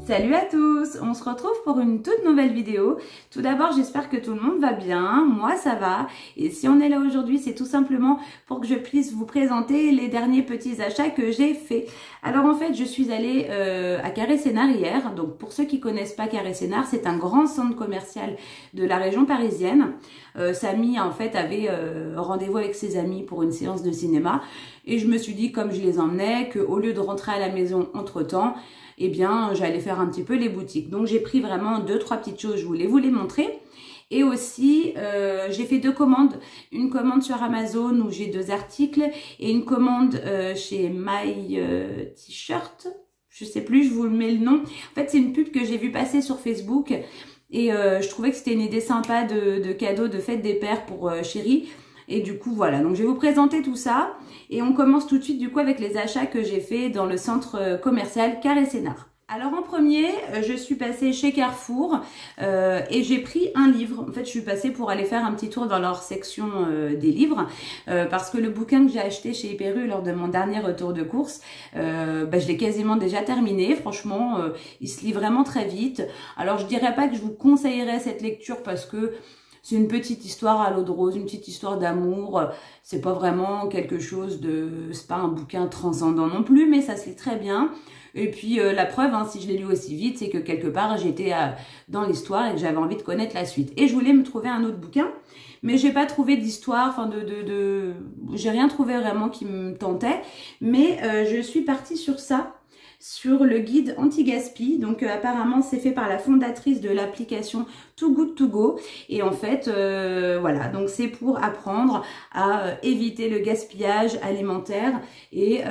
Salut à tous, on se retrouve pour une toute nouvelle vidéo. Tout d'abord, j'espère que tout le monde va bien, moi ça va. Et si on est là aujourd'hui, c'est tout simplement pour que je puisse vous présenter les derniers petits achats que j'ai faits. Alors en fait, je suis allée à Carré-Sénart hier. Donc pour ceux qui connaissent pas Carré-Sénart, c'est un grand centre commercial de la région parisienne. Samy en fait avait rendez-vous avec ses amis pour une séance de cinéma. Et je me suis dit, comme je les emmenais, qu'au lieu de rentrer à la maison entre-temps, eh bien, j'allais faire un petit peu les boutiques. Donc, j'ai pris vraiment 2-3 petites choses, je voulais vous les montrer. Et aussi, j'ai fait 2 commandes. Une commande sur Amazon où j'ai 2 articles et une commande chez My T-shirt. Je sais plus, je vous mets le nom. En fait, c'est une pub que j'ai vue passer sur Facebook et je trouvais que c'était une idée sympa de cadeau de fête des pères pour chérie. Et du coup, voilà. Donc, je vais vous présenter tout ça. Et on commence tout de suite, du coup, avec les achats que j'ai fait dans le centre commercial Carré-Sénart. Alors, en premier, je suis passée chez Carrefour et j'ai pris un livre. En fait, je suis passée pour aller faire un petit tour dans leur section des livres parce que le bouquin que j'ai acheté chez Hyper U lors de mon dernier retour de course, je l'ai quasiment déjà terminé. Franchement, il se lit vraiment très vite. Alors, je dirais pas que je vous conseillerais cette lecture parce que c'est une petite histoire à l'eau de rose, une petite histoire d'amour. C'est pas vraiment quelque chose de... C'est pas un bouquin transcendant non plus, mais ça se lit très bien. Et puis la preuve, hein, si je l'ai lu aussi vite, c'est que quelque part j'étais dans l'histoire et que j'avais envie de connaître la suite. Et je voulais me trouver un autre bouquin, mais j'ai pas trouvé d'histoire, enfin j'ai rien trouvé vraiment qui me tentait. Mais je suis partie sur ça. Sur le guide anti-gaspi. Donc apparemment c'est fait par la fondatrice de l'application Too Good To Go et en fait voilà, donc c'est pour apprendre à éviter le gaspillage alimentaire et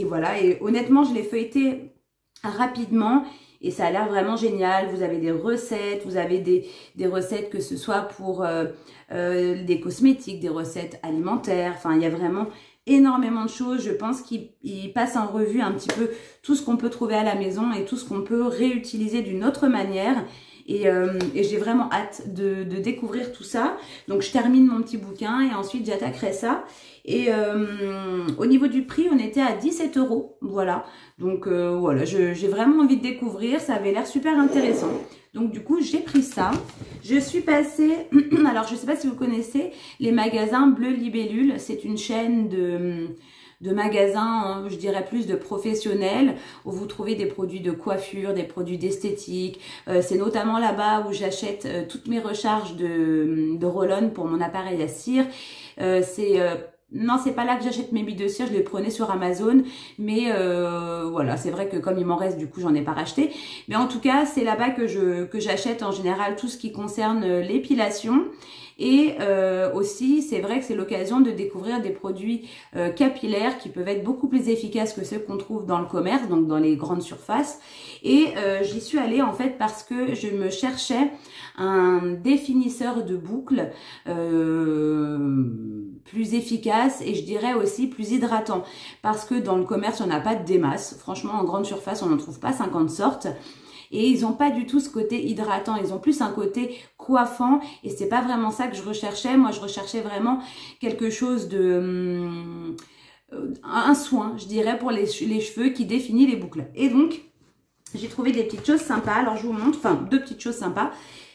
voilà. Et honnêtement je l'ai feuilleté rapidement et ça a l'air vraiment génial. Vous avez des recettes, vous avez des recettes que ce soit pour des cosmétiques, des recettes alimentaires, enfin il y a vraiment énormément de choses. Je pense qu'il passe en revue un petit peu tout ce qu'on peut trouver à la maison et tout ce qu'on peut réutiliser d'une autre manière. Et j'ai vraiment hâte de découvrir tout ça. Donc je termine mon petit bouquin et ensuite j'attaquerai ça. Et au niveau du prix, on était à 17 €. Voilà. Donc voilà, j'ai vraiment envie de découvrir. Ça avait l'air super intéressant. Donc du coup, j'ai pris ça. Je suis passée... Alors, je ne sais pas si vous connaissez les magasins Bleu Libellule. C'est une chaîne de magasins, je dirais plus de professionnels, où vous trouvez des produits de coiffure, des produits d'esthétique. C'est notamment là-bas où j'achète toutes mes recharges de roll-on pour mon appareil à cire. Non, c'est pas là que j'achète mes billes de cire, je les prenais sur Amazon, mais voilà, c'est vrai que comme il m'en reste, du coup, j'en ai pas racheté. Mais en tout cas, c'est là-bas que j'achète en général tout ce qui concerne l'épilation. Et aussi, c'est vrai que c'est l'occasion de découvrir des produits capillaires qui peuvent être beaucoup plus efficaces que ceux qu'on trouve dans le commerce, donc dans les grandes surfaces. Et j'y suis allée en fait parce que je me cherchais un définisseur de boucles plus efficace et je dirais aussi plus hydratant. Parce que dans le commerce, on n'a pas de des masses. Franchement, en grande surface, on n'en trouve pas 50 sortes. Et ils n'ont pas du tout ce côté hydratant, ils ont plus un côté coiffant et c'est pas vraiment ça que je recherchais. Moi, je recherchais vraiment quelque chose de... un soin, je dirais, pour les cheveux qui définit les boucles. Et donc, j'ai trouvé des petites choses sympas. Alors, je vous montre, enfin, 2 petites choses sympas.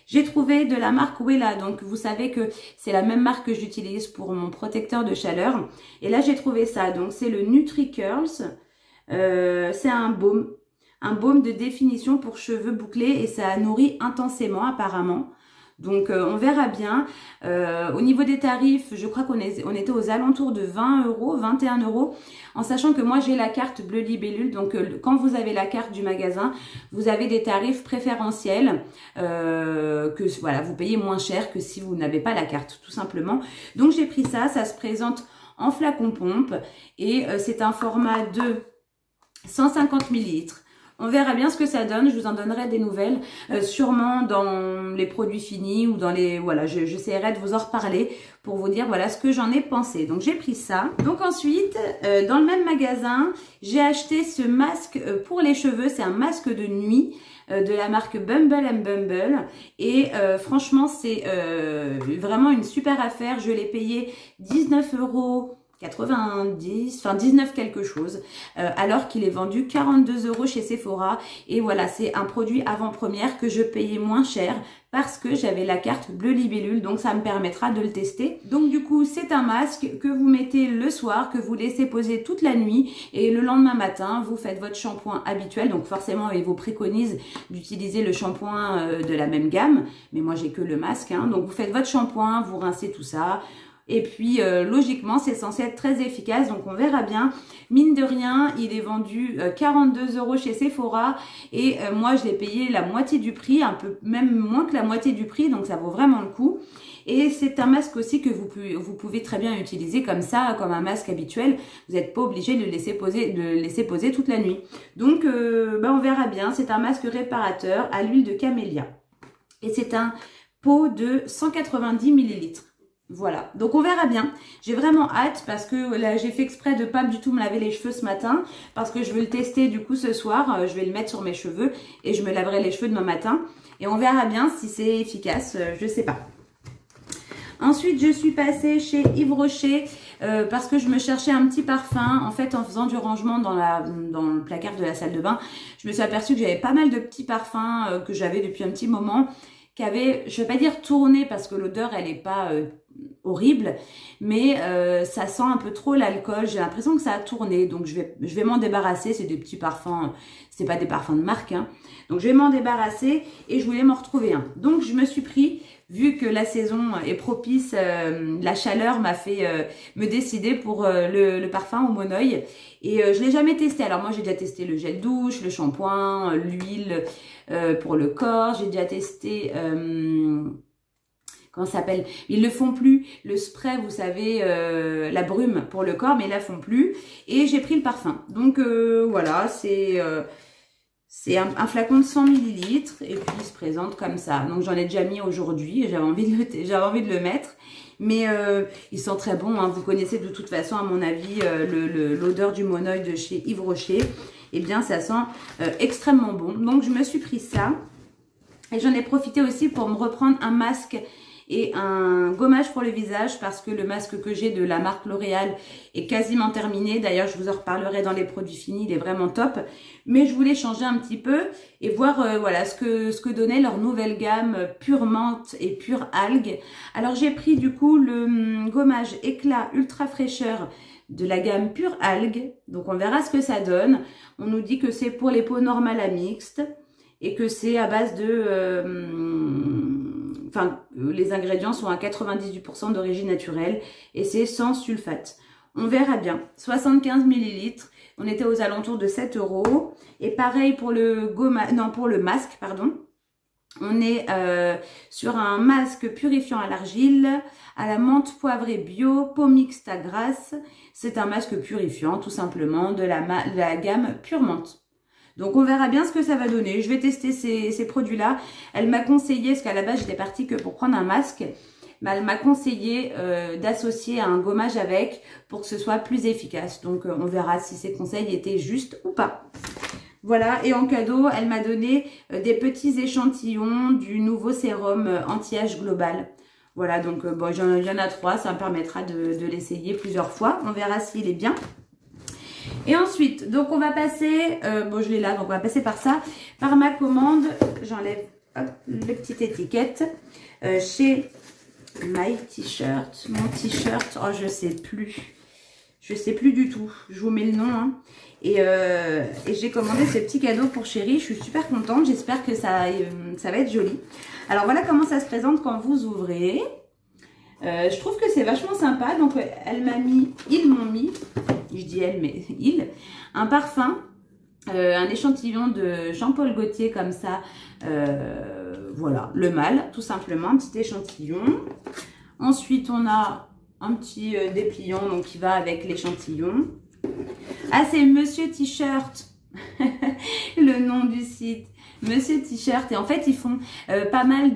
J'ai trouvé de la marque Wella, donc vous savez que c'est la même marque que j'utilise pour mon protecteur de chaleur. Et là, j'ai trouvé ça, donc c'est le Nutri Curls, c'est un baume de définition pour cheveux bouclés et ça nourrit intensément apparemment. Donc on verra bien. Au niveau des tarifs, je crois qu'on était aux alentours de 20 €, 21 €, en sachant que moi j'ai la carte Bleu Libellule. Donc quand vous avez la carte du magasin, vous avez des tarifs préférentiels que voilà, vous payez moins cher que si vous n'avez pas la carte, tout simplement. Donc j'ai pris ça, ça se présente en flacon pompe et c'est un format de 150 ml. On verra bien ce que ça donne, je vous en donnerai des nouvelles, sûrement dans les produits finis ou dans les... Voilà, j'essaierai de vous en reparler pour vous dire voilà ce que j'en ai pensé. Donc j'ai pris ça. Donc ensuite, dans le même magasin, j'ai acheté ce masque pour les cheveux, c'est un masque de nuit de la marque Bumble & Bumble et franchement c'est vraiment une super affaire. Je l'ai payé 19 € 90, enfin 19 quelque chose, alors qu'il est vendu 42 € chez Sephora. Et voilà, c'est un produit avant-première que je payais moins cher parce que j'avais la carte Bleu Libellule, donc ça me permettra de le tester. Donc du coup, c'est un masque que vous mettez le soir, que vous laissez poser toute la nuit, et le lendemain matin, vous faites votre shampoing habituel. Donc forcément, il vous préconise d'utiliser le shampoing de la même gamme, mais moi j'ai que le masque, hein. Donc vous faites votre shampoing, vous rincez tout ça. Et puis, logiquement, c'est censé être très efficace, donc on verra bien. Mine de rien, il est vendu 42 € chez Sephora, et moi, je l'ai payé la moitié du prix, un peu même moins que la moitié du prix, donc ça vaut vraiment le coup. Et c'est un masque aussi que vous pouvez très bien utiliser comme ça, comme un masque habituel. Vous n'êtes pas obligé de le laisser poser toute la nuit. Donc, on verra bien. C'est un masque réparateur à l'huile de camélia. Et c'est un pot de 190 ml. Voilà, donc on verra bien. J'ai vraiment hâte parce que là j'ai fait exprès de pas du tout me laver les cheveux ce matin parce que je veux le tester du coup ce soir. Je vais le mettre sur mes cheveux et je me laverai les cheveux demain matin. Et on verra bien si c'est efficace, je sais pas. Ensuite, je suis passée chez Yves Rocher parce que je me cherchais un petit parfum. En fait, en faisant du rangement dans le placard de la salle de bain, je me suis aperçue que j'avais pas mal de petits parfums que j'avais depuis un petit moment, qui avaient, je vais pas dire tourné parce que l'odeur elle est pas horrible, mais ça sent un peu trop l'alcool. J'ai l'impression que ça a tourné, donc je vais m'en débarrasser. C'est des petits parfums, c'est pas des parfums de marque, hein. Donc je vais m'en débarrasser et je voulais m'en retrouver un. Donc je me suis pris, vu que la saison est propice, la chaleur m'a fait me décider pour le parfum au Monoeil. Et je l'ai jamais testé. Alors moi j'ai déjà testé le gel douche, le shampoing, l'huile pour le corps. J'ai déjà testé comment ça s'appelle? Ils le font plus, le spray, vous savez, la brume pour le corps, mais ils la font plus. Et j'ai pris le parfum. Donc voilà, c'est un flacon de 100 ml et puis il se présente comme ça. Donc j'en ai déjà mis aujourd'hui, j'avais envie de le mettre. Mais il sent très bon, hein. Vous connaissez de toute façon, à mon avis, l'odeur du Monoeil de chez Yves Rocher. Eh bien, ça sent extrêmement bon. Donc je me suis pris ça. Et j'en ai profité aussi pour me reprendre un masque et un gommage pour le visage parce que le masque que j'ai de la marque L'Oréal est quasiment terminé. D'ailleurs, je vous en reparlerai dans les produits finis, il est vraiment top. Mais je voulais changer un petit peu et voir voilà ce que donnait leur nouvelle gamme Pure Menthe et Pure Algue. Alors, j'ai pris du coup le gommage éclat ultra fraîcheur de la gamme Pure Algue. Donc, on verra ce que ça donne. On nous dit que c'est pour les peaux normales à mixtes et que c'est à base de... les ingrédients sont à 98% d'origine naturelle et c'est sans sulfate. On verra bien. 75 ml. On était aux alentours de 7 €. Et pareil pour pour le masque, pardon. On est sur un masque purifiant à l'argile, à la menthe poivrée bio, peau mixte à grasse. C'est un masque purifiant, tout simplement, de la gamme Pure Menthe. Donc, on verra bien ce que ça va donner. Je vais tester ces produits-là. Elle m'a conseillé, parce qu'à la base, j'étais partie que pour prendre un masque. Mais elle m'a conseillé d'associer un gommage avec pour que ce soit plus efficace. Donc, on verra si ces conseils étaient justes ou pas. Voilà. Et en cadeau, elle m'a donné des petits échantillons du nouveau sérum anti-âge global. Voilà. Donc, bon, il y en a 3. Ça me permettra de l'essayer plusieurs fois. On verra s'il est bien. Et ensuite, donc on va passer, bon je l'ai là, donc on va passer par ça, par ma commande, j'enlève les petites étiquettes, chez My T-shirt, mon t-shirt, oh je sais plus du tout, je vous mets le nom, hein. Et j'ai commandé ce petit cadeau pour chérie, je suis super contente, j'espère que ça va être joli. Alors voilà comment ça se présente quand vous ouvrez. Je trouve que c'est vachement sympa. Donc ils m'ont mis, je dis elle mais ils, un parfum, un échantillon de Jean-Paul Gaultier comme ça, voilà, le mâle tout simplement, un petit échantillon. Ensuite on a un petit dépliant donc qui va avec l'échantillon. Ah c'est Monsieur T-shirt, le nom du site. Monsieur T-shirt, et en fait ils font pas mal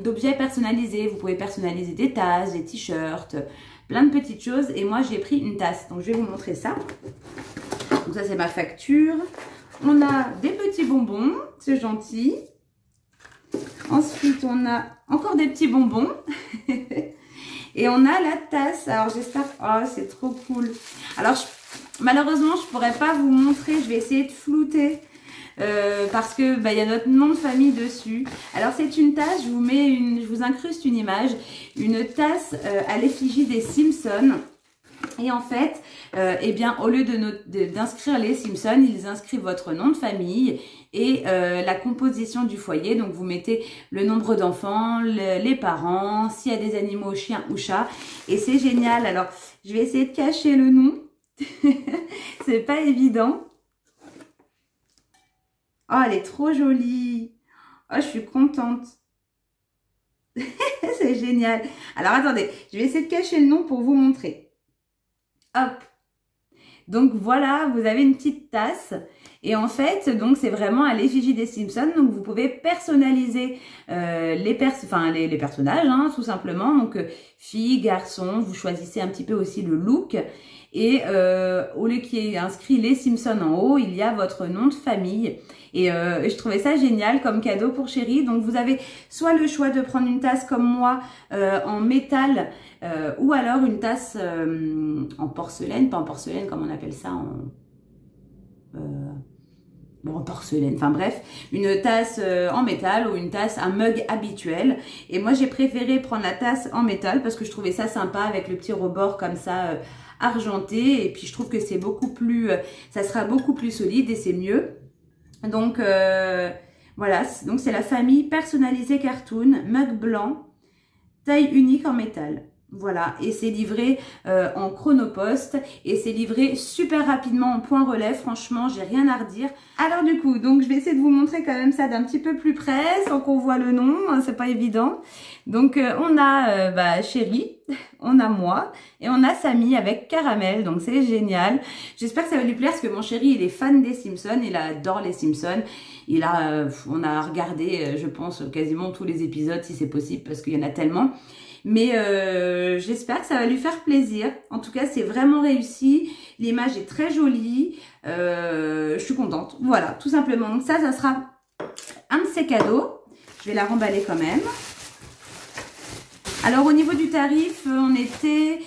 d'objets personnalisés. Vous pouvez personnaliser des tasses, des t-shirts, plein de petites choses. Et moi j'ai pris une tasse, donc je vais vous montrer ça. Donc ça c'est ma facture. On a des petits bonbons, c'est gentil. Ensuite on a encore des petits bonbons. Et on a la tasse. Alors j'espère... Oh, c'est trop cool. Alors malheureusement, je pourrais pas vous montrer. Je vais essayer de flouter. Parce que y a notre nom de famille dessus. Alors c'est une tasse, je vous incruste une image, une tasse à l'effigie des Simpsons. Et en fait, eh bien, au lieu d'inscrire les Simpsons, ils inscrivent votre nom de famille et la composition du foyer. Donc vous mettez le nombre d'enfants, les parents, s'il y a des animaux, chiens ou chats. Et c'est génial. Alors je vais essayer de cacher le nom. C'est pas évident. Oh, elle est trop jolie. Oh, je suis contente. C'est génial. Alors, attendez, je vais essayer de cacher le nom pour vous montrer. Hop. Donc, voilà, vous avez une petite tasse. Et en fait, donc c'est vraiment à l'effigie des Simpsons. Donc, vous pouvez personnaliser les personnages, hein, tout simplement. Donc, filles, garçons, vous choisissez un petit peu aussi le look. Et au lieu qu'il y ait inscrit les Simpsons en haut, il y a votre nom de famille. Et je trouvais ça génial comme cadeau pour Chérie. Donc vous avez soit le choix de prendre une tasse comme moi en métal ou alors une tasse en porcelaine, pas en porcelaine comme on appelle ça, en porcelaine, enfin bref, une tasse en métal ou une tasse, un mug habituel. Et moi j'ai préféré prendre la tasse en métal parce que je trouvais ça sympa avec le petit rebord comme ça argenté. Et puis je trouve que c'est beaucoup plus, ça sera beaucoup plus solide et c'est mieux. Donc voilà, donc c'est la famille personnalisée cartoon, mug blanc, taille unique en métal. Voilà, et c'est livré en chronopost et c'est livré super rapidement en point relais. Franchement, j'ai rien à redire. Alors du coup, donc je vais essayer de vous montrer quand même ça d'un petit peu plus près sans qu'on voit le nom, hein, c'est pas évident. Donc on a Chérie, on a moi et on a Samy avec Caramel, donc c'est génial. J'espère que ça va lui plaire parce que mon chéri il est fan des Simpsons, il adore les Simpsons. On a regardé, je pense, quasiment tous les épisodes si c'est possible parce qu'il y en a tellement. Mais j'espère que ça va lui faire plaisir. En tout cas, c'est vraiment réussi. L'image est très jolie. Je suis contente. Voilà, tout simplement. Donc ça sera un de ces cadeaux. Je vais la remballer quand même. Alors, au niveau du tarif, on était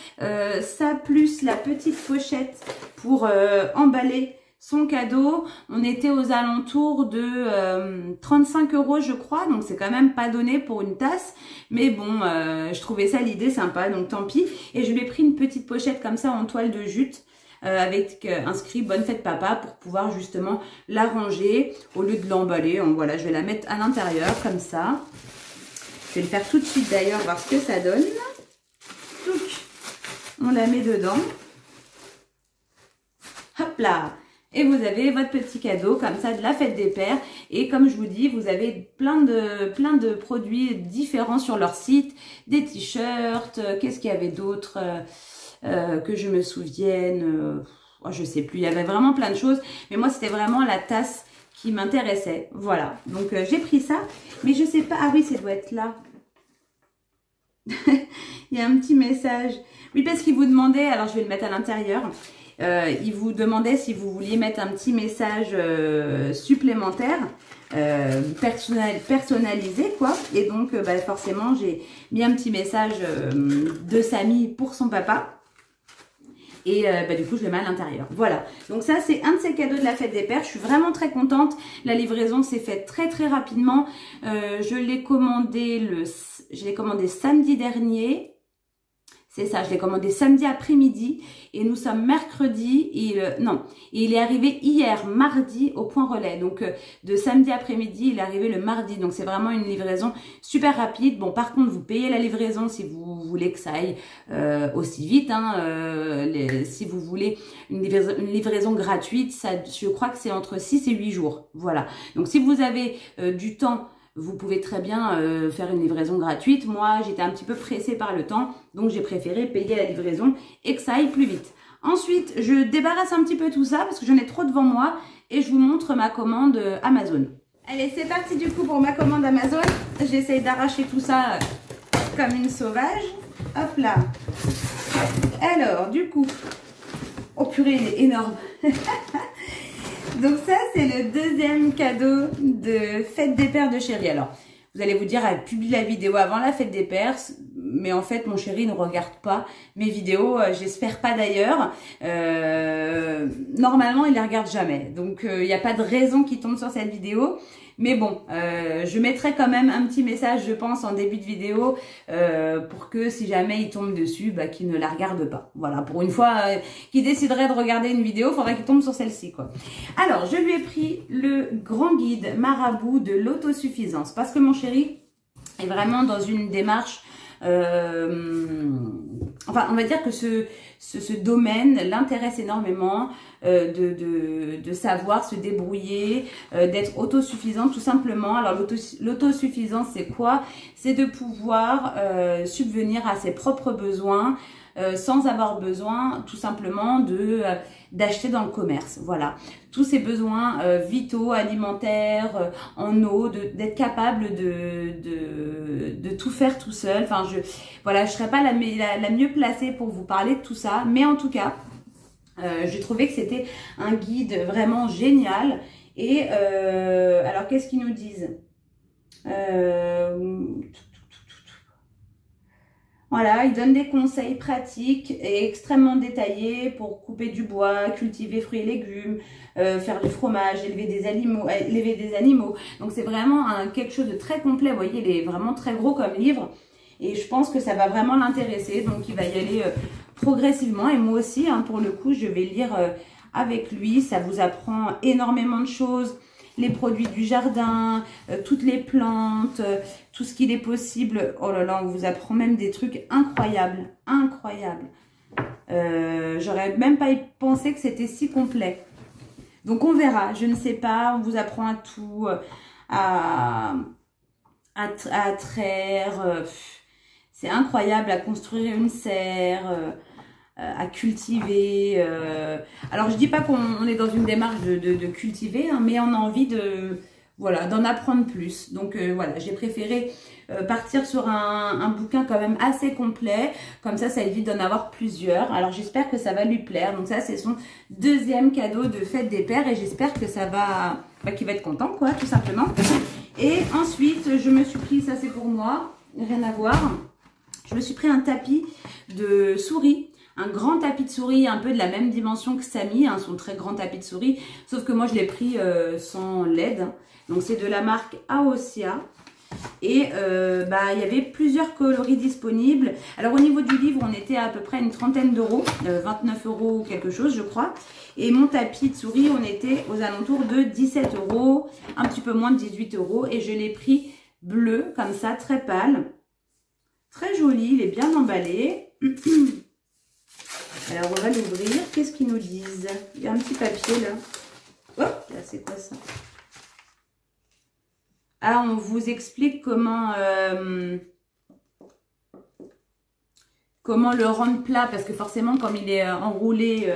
ça plus la petite pochette pour emballer son cadeau, on était aux alentours de 35 € je crois, donc c'est quand même pas donné pour une tasse, mais bon, je trouvais ça l'idée sympa, donc tant pis. Et je lui ai pris une petite pochette comme ça en toile de jute, avec inscrit Bonne fête papa pour pouvoir justement la ranger au lieu de l'emballer. Voilà, je vais la mettre à l'intérieur comme ça. Je vais le faire tout de suite d'ailleurs, voir ce que ça donne. Donc, on la met dedans. Hop là! Et vous avez votre petit cadeau comme ça de la fête des pères. Et comme je vous dis, vous avez plein de produits différents sur leur site. Des t-shirts, qu'est-ce qu'il y avait d'autre que je me souvienne, je sais plus, il y avait vraiment plein de choses. Mais moi, c'était vraiment la tasse qui m'intéressait. Voilà, donc j'ai pris ça. Mais je sais pas, ah oui, ça doit être là. Il y a un petit message. Oui, parce qu'il vous demandait, alors je vais le mettre à l'intérieur. Il vous demandait si vous vouliez mettre un petit message supplémentaire, personnalisé quoi. Et donc forcément j'ai mis un petit message de Samy pour son papa. Et du coup je le mets à l'intérieur. Voilà, donc ça c'est un de ces cadeaux de la fête des pères. Je suis vraiment très contente. La livraison s'est faite très rapidement. Je l'ai commandé samedi dernier. C'est ça, je l'ai commandé samedi après-midi et nous sommes mercredi. Il est arrivé hier, mardi, au point relais. Donc, de samedi après-midi, il est arrivé le mardi. Donc, c'est vraiment une livraison super rapide. Bon, par contre, vous payez la livraison si vous voulez que ça aille aussi vite. Si vous voulez une livraison gratuite, je crois que c'est entre 6 et 8 jours. Voilà. Donc, si vous avez du temps, vous pouvez très bien faire une livraison gratuite. Moi, j'étais un petit peu pressée par le temps, donc j'ai préféré payer la livraison et que ça aille plus vite. Ensuite, je débarrasse un petit peu tout ça parce que j'en ai trop devant moi et je vous montre ma commande Amazon. Allez, c'est parti du coup pour ma commande Amazon. J'essaye d'arracher tout ça comme une sauvage. Hop là. Alors, du coup, oh purée, il est énorme. Donc ça, c'est le deuxième cadeau de fête des pères de Chérie. Alors, vous allez vous dire, elle publie la vidéo avant la fête des pères. mais en fait mon chéri ne regarde pas mes vidéos, j'espère pas d'ailleurs. Normalement il les regarde jamais, donc il n'y a pas de raison qu'il tombe sur cette vidéo. Mais bon, je mettrai quand même un petit message, je pense, en début de vidéo, pour que si jamais il tombe dessus, bah, qu'il ne la regarde pas. Voilà, pour une fois qu'il déciderait de regarder une vidéo, il faudrait qu'il tombe sur celle-ci, quoi. Alors, je lui ai pris le grand guide marabout de l'autosuffisance, parce que mon chéri est vraiment dans une démarche... enfin, on va dire que ce domaine l'intéresse énormément, de savoir se débrouiller, d'être autosuffisant tout simplement. Alors l'autosuffisance c'est quoi? C'est de pouvoir subvenir à ses propres besoins sans avoir besoin tout simplement d'acheter dans le commerce. Voilà, tous ces besoins vitaux, alimentaires, en eau, d'être capable de tout faire tout seul. Enfin, voilà, je serais pas la mieux placée pour vous parler de tout ça, mais en tout cas, j'ai trouvé que c'était un guide vraiment génial. Et alors, qu'est-ce qu'ils nous disent? Voilà, il donne des conseils pratiques et extrêmement détaillés pour couper du bois, cultiver fruits et légumes, faire du fromage, élever des animaux. Donc c'est vraiment quelque chose de très complet. Vous voyez, il est vraiment très gros comme livre et je pense que ça va vraiment l'intéresser. Donc il va y aller progressivement et moi aussi, hein, pour le coup, je vais lire avec lui. Ça vous apprend énormément de choses. Les produits du jardin, toutes les plantes, tout ce qu'il est possible. Oh là là, on vous apprend même des trucs incroyables, incroyables. J'aurais même pas pensé que c'était si complet. Donc on verra, je ne sais pas, on vous apprend à tout, à traire, c'est incroyable, à construire une serre, à cultiver. Alors je dis pas qu'on est dans une démarche de cultiver, hein, mais on a envie voilà, d'en apprendre plus. Donc voilà, j'ai préféré partir sur un bouquin quand même assez complet, comme ça évite d'en avoir plusieurs. Alors j'espère que ça va lui plaire. Donc ça c'est son deuxième cadeau de fête des pères et j'espère que ça va, qu'il va être content quoi, tout simplement. Et ensuite je me suis pris, ça c'est pour moi, rien à voir, je me suis pris un tapis de souris. Un grand tapis de souris, un peu de la même dimension que Samy, hein, son très grand tapis de souris. Sauf que moi, je l'ai pris sans LED. Donc, c'est de la marque Aosia. Et il y avait plusieurs coloris disponibles. Alors, au niveau du livre, on était à peu près une trentaine d'euros. 29 € quelque chose, je crois. Et mon tapis de souris, on était aux alentours de 17 €. Un petit peu moins de 18 €. Et je l'ai pris bleu, comme ça, très pâle. Très joli, il est bien emballé. Alors, on va l'ouvrir. Qu'est-ce qu'ils nous disent? Il y a un petit papier, là. Oh, là, c'est quoi ça? Ah, on vous explique comment le rendre plat. Parce que forcément, comme il est enroulé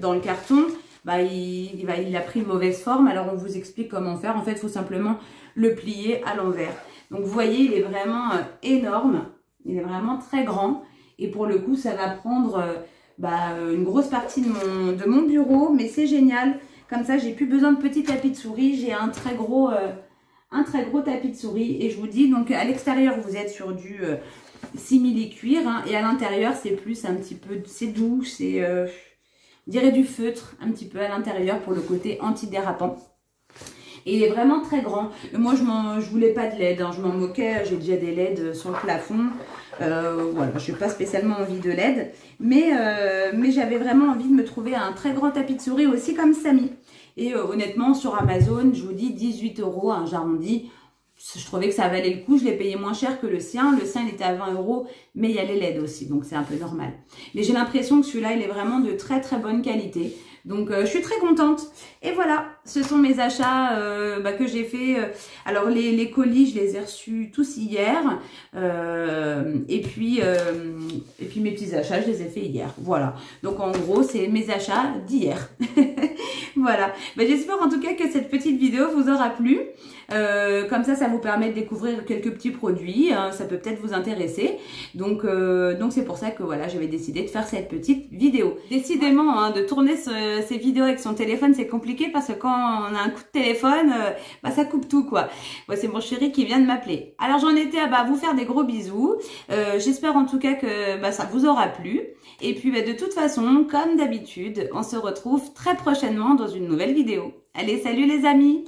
dans le carton, il a pris une mauvaise forme. Alors, on vous explique comment faire. En fait, il faut simplement le plier à l'envers. Donc, vous voyez, il est vraiment énorme. Il est vraiment très grand. Et pour le coup, ça va prendre... une grosse partie de mon bureau, mais c'est génial. Comme ça, j'ai plus besoin de petits tapis de souris. J'ai un très gros tapis de souris. Et je vous dis, donc à l'extérieur, vous êtes sur du simili-cuir. Hein, et à l'intérieur, c'est plus un petit peu, c'est doux. C'est, je dirais du feutre un petit peu à l'intérieur pour le côté antidérapant. Et il est vraiment très grand. Moi, je voulais pas de LED, hein, je m'en moquais. J'ai déjà des LED sur le plafond. Voilà, je n'ai pas spécialement envie de LED. Mais j'avais vraiment envie de me trouver un très grand tapis de souris aussi comme Samy. Et honnêtement, sur Amazon, je vous dis 18 €, hein, j'arrondis. Je trouvais que ça valait le coup. Je l'ai payé moins cher que le sien. Le sien, il était à 20 €, mais il y a les LED aussi. Donc, c'est un peu normal. Mais j'ai l'impression que celui-là, il est vraiment de très, très bonne qualité. Donc, je suis très contente. Et voilà, ce sont mes achats que j'ai fait. Alors, les colis, je les ai reçus tous hier. Et puis, mes petits achats, je les ai fait hier. Voilà. Donc, en gros, c'est mes achats d'hier. Voilà. J'espère en tout cas que cette petite vidéo vous aura plu. Comme ça vous permet de découvrir quelques petits produits. Hein, ça peut peut-être vous intéresser. Donc c'est pour ça que voilà, j'avais décidé de faire cette petite vidéo. Décidément, hein, de tourner ces vidéos avec son téléphone, c'est compliqué parce que quand quand on a un coup de téléphone, bah ça coupe tout quoi. Bon, c'est mon chéri qui vient de m'appeler. Alors j'en étais à vous faire des gros bisous. J'espère en tout cas que ça vous aura plu. Et puis de toute façon, comme d'habitude, on se retrouve très prochainement dans une nouvelle vidéo. Allez, salut les amis!